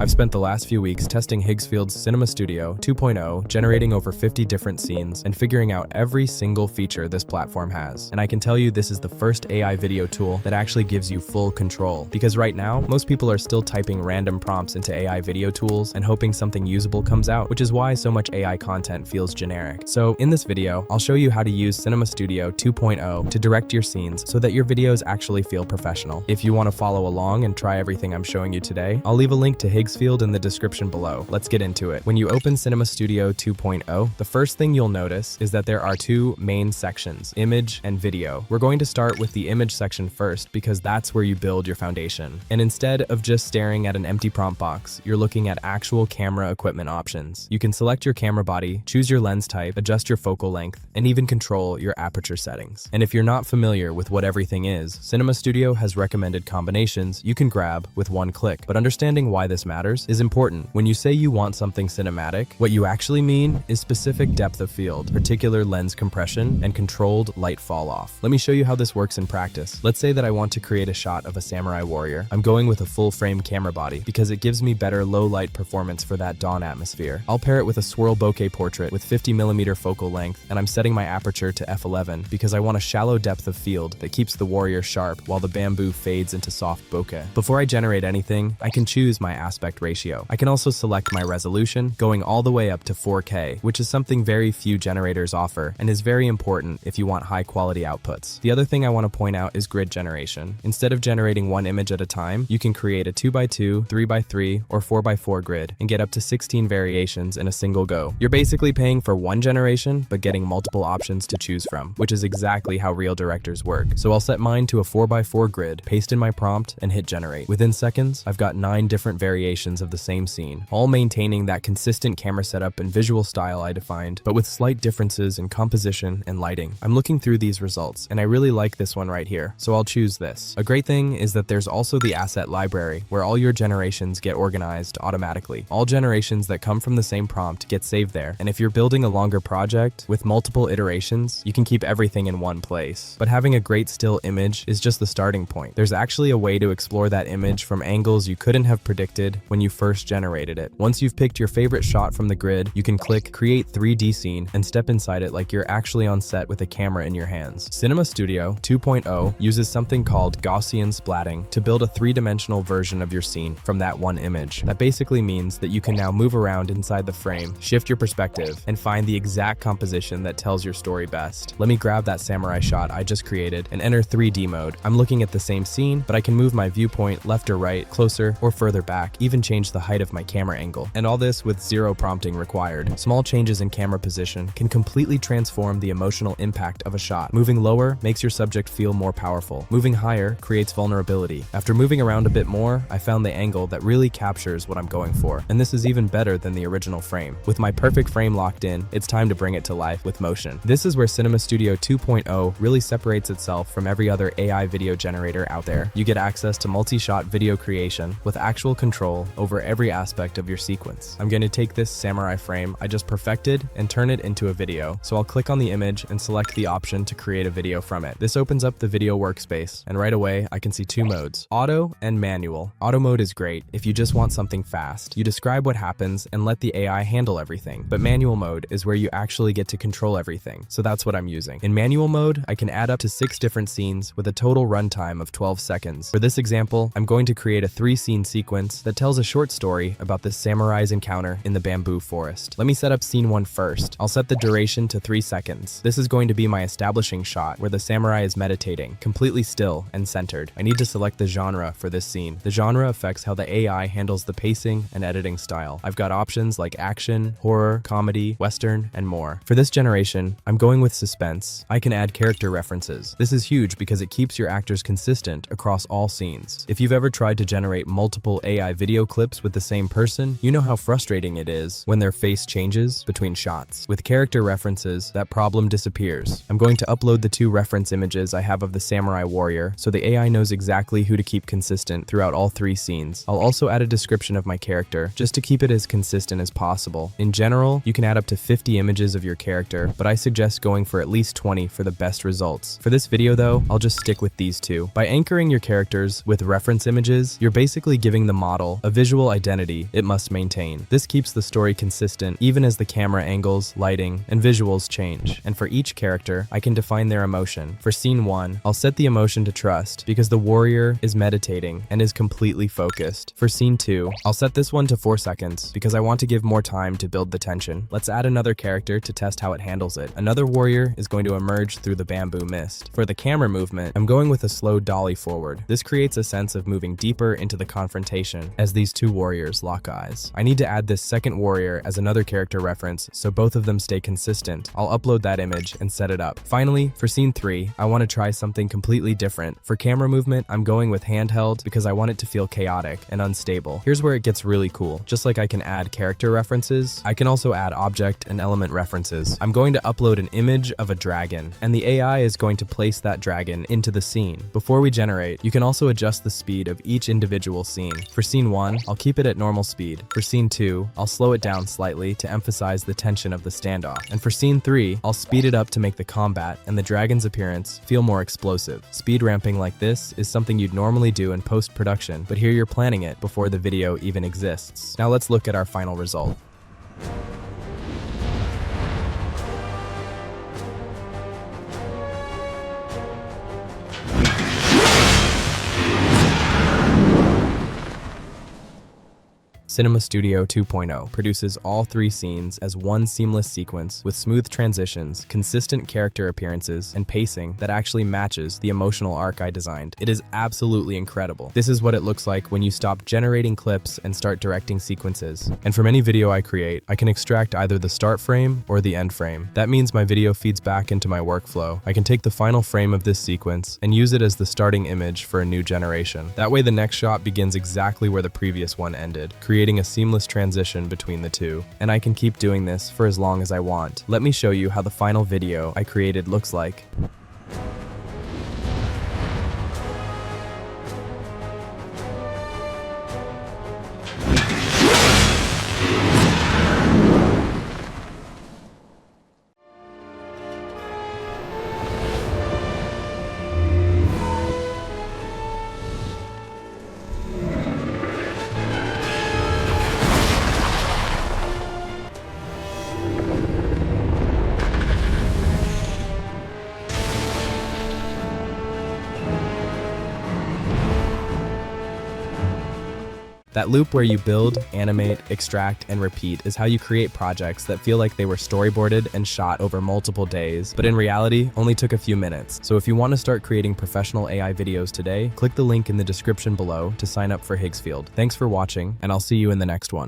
I've spent the last few weeks testing Higgsfield Cinema Studio 2.0, generating over 50 different scenes, and figuring out every single feature this platform has. And I can tell you this is the first AI video tool that actually gives you full control. Because right now, most people are still typing random prompts into AI video tools and hoping something usable comes out, which is why so much AI content feels generic. So in this video, I'll show you how to use Cinema Studio 2.0 to direct your scenes so that your videos actually feel professional. If you want to follow along and try everything I'm showing you today, I'll leave a link to Higgsfield in the description below. Let's get into it. When you open Cinema Studio 2.0, the first thing you'll notice is that there are two main sections, image and video. We're going to start with the image section first because that's where you build your foundation. And instead of just staring at an empty prompt box, you're looking at actual camera equipment options. You can select your camera body, choose your lens type, adjust your focal length, and even control your aperture settings. And if you're not familiar with what everything is, Cinema Studio has recommended combinations you can grab with one click. But understanding why this matters is important. When you say you want something cinematic, what you actually mean is specific depth of field, particular lens compression, and controlled light fall off. Let me show you how this works in practice. Let's say that I want to create a shot of a samurai warrior. I'm going with a full frame camera body because it gives me better low light performance for that dawn atmosphere. I'll pair it with a swirl bokeh portrait with 50mm focal length, and I'm setting my aperture to f11 because I want a shallow depth of field that keeps the warrior sharp while the bamboo fades into soft bokeh. Before I generate anything, I can choose my aspect ratio. I can also select my resolution, going all the way up to 4K, which is something very few generators offer and is very important if you want high quality outputs. The other thing I want to point out is grid generation. Instead of generating one image at a time, you can create a 2x2, 3x3, or 4x4 grid and get up to 16 variations in a single go. You're basically paying for one generation, but getting multiple options to choose from, which is exactly how real directors work. So I'll set mine to a 4x4 grid, paste in my prompt, and hit generate. Within seconds, I've got 9 different variations of the same scene, all maintaining that consistent camera setup and visual style I defined, but with slight differences in composition and lighting. I'm looking through these results, and I really like this one right here, so I'll choose this. A great thing is that there's also the asset library, where all your generations get organized automatically. All generations that come from the same prompt get saved there, and if you're building a longer project with multiple iterations, you can keep everything in one place. But having a great still image is just the starting point. There's actually a way to explore that image from angles you couldn't have predicted when you first generated it. Once you've picked your favorite shot from the grid, you can click Create 3D Scene and step inside it like you're actually on set with a camera in your hands. Cinema Studio 2.0 uses something called Gaussian splatting to build a three-dimensional version of your scene from that one image. That basically means that you can now move around inside the frame, shift your perspective, and find the exact composition that tells your story best. Let me grab that samurai shot I just created and enter 3D mode. I'm looking at the same scene, but I can move my viewpoint left or right, closer or further back, even change the height of my camera angle. And all this with zero prompting required. Small changes in camera position can completely transform the emotional impact of a shot. Moving lower makes your subject feel more powerful. Moving higher creates vulnerability. After moving around a bit more, I found the angle that really captures what I'm going for. And this is even better than the original frame. With my perfect frame locked in, it's time to bring it to life with motion. This is where Cinema Studio 2.0 really separates itself from every other AI video generator out there. You get access to multi-shot video creation with actual control over every aspect of your sequence. I'm going to take this samurai frame I just perfected and turn it into a video. So I'll click on the image and select the option to create a video from it. This opens up the video workspace, and right away I can see two modes, auto and manual. Auto mode is great if you just want something fast. You describe what happens and let the AI handle everything. But manual mode is where you actually get to control everything. So that's what I'm using. In manual mode, I can add up to 6 different scenes with a total runtime of 12 seconds. For this example, I'm going to create a 3-scene sequence that tells a short story about this samurai's encounter in the bamboo forest. Let me set up scene 1 first. I'll set the duration to 3 seconds. This is going to be my establishing shot where the samurai is meditating, completely still and centered. I need to select the genre for this scene. The genre affects how the AI handles the pacing and editing style. I've got options like action, horror, comedy, western, and more. For this generation, I'm going with suspense. I can add character references. This is huge because it keeps your actors consistent across all scenes. If you've ever tried to generate multiple AI video clips with the same person, you know how frustrating it is when their face changes between shots. With character references, that problem disappears. I'm going to upload the 2 reference images I have of the samurai warrior so the AI knows exactly who to keep consistent throughout all 3 scenes. I'll also add a description of my character just to keep it as consistent as possible. In general, you can add up to 50 images of your character, but I suggest going for at least 20 for the best results. For this video though, I'll just stick with these 2. By anchoring your characters with reference images, you're basically giving the model a visual identity it must maintain. This keeps the story consistent even as the camera angles, lighting, and visuals change. And for each character, I can define their emotion. For scene 1, I'll set the emotion to trust because the warrior is meditating and is completely focused. For scene 2, I'll set this one to 4 seconds because I want to give more time to build the tension. Let's add another character to test how it handles it. Another warrior is going to emerge through the bamboo mist. For the camera movement, I'm going with a slow dolly forward. This creates a sense of moving deeper into the confrontation as these two warriors lock eyes. I need to add this second warrior as another character reference so both of them stay consistent. I'll upload that image and set it up. Finally, for scene 3, I want to try something completely different. For camera movement, I'm going with handheld because I want it to feel chaotic and unstable. Here's where it gets really cool. Just like I can add character references, I can also add object and element references. I'm going to upload an image of a dragon, and the AI is going to place that dragon into the scene. Before we generate, you can also adjust the speed of each individual scene. For scene 1, I'll keep it at normal speed. For scene 2, I'll slow it down slightly to emphasize the tension of the standoff. And for scene 3, I'll speed it up to make the combat and the dragon's appearance feel more explosive. Speed ramping like this is something you'd normally do in post-production, but here you're planning it before the video even exists. Now let's look at our final result. Cinema Studio 2.0 produces all 3 scenes as one seamless sequence with smooth transitions, consistent character appearances, and pacing that actually matches the emotional arc I designed. It is absolutely incredible. This is what it looks like when you stop generating clips and start directing sequences. And from any video I create, I can extract either the start frame or the end frame. That means my video feeds back into my workflow. I can take the final frame of this sequence and use it as the starting image for a new generation. That way the next shot begins exactly where the previous one ended, creating a seamless transition between the two. And I can keep doing this for as long as I want. Let me show you how the final video I created looks like. That loop where you build, animate, extract, and repeat is how you create projects that feel like they were storyboarded and shot over multiple days, but in reality, only took a few minutes. So if you want to start creating professional AI videos today, click the link in the description below to sign up for Higgsfield. Thanks for watching, and I'll see you in the next one.